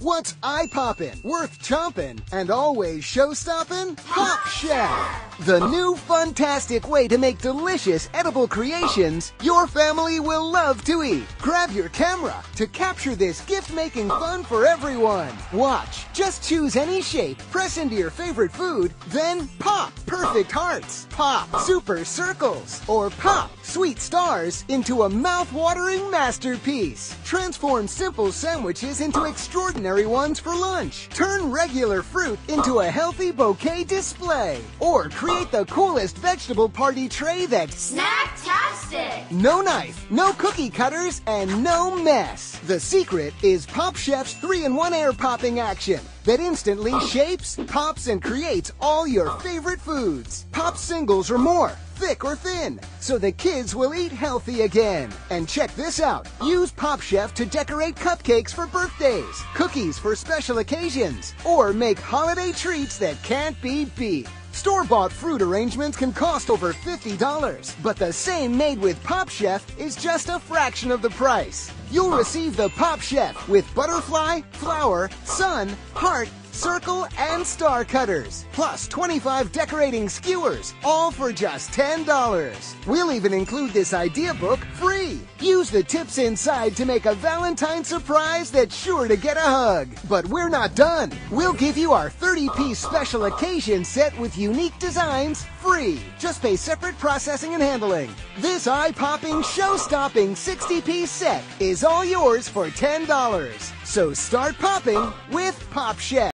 What's eye-poppin', worth chompin', and always show-stoppin'? Pop Chef! The new fun-tastic way to make delicious edible creations your family will love to eat. Grab your camera to capture this gift-making fun for everyone. Watch. Just choose any shape, press into your favorite food, then pop perfect hearts, pop super circles, or pop sweet stars into a mouth-watering masterpiece. Transform simple sandwiches into extraordinary ones for lunch. Turn regular fruit into a healthy bouquet display. Or create the coolest vegetable party tray that's Snacktastic! no knife, no cookie cutters, and no mess. The secret is Pop Chef's 3-in-1 air popping action that instantly shapes, pops, and creates all your favorite foods. Pop singles or more, thick or thin, so the kids will eat healthy again. And check this out. Use Pop Chef to decorate cupcakes for birthdays, cookies for special occasions, or make holiday treats that can't be beat. Store-bought fruit arrangements can cost over $50, but the same made with Pop Chef is just a fraction of the price. You'll receive the Pop Chef with butterfly, flower, sun, heart, circle, and star cutters, plus 25 decorating skewers, all for just $10. We'll even include this idea book free. Use the tips inside to make a Valentine surprise that's sure to get a hug. But we're not done. We'll give you our 30-piece special occasion set with unique designs free. Just pay separate processing and handling. This eye-popping, show-stopping 60-piece set is all yours for $10. So start popping with Pop Chef.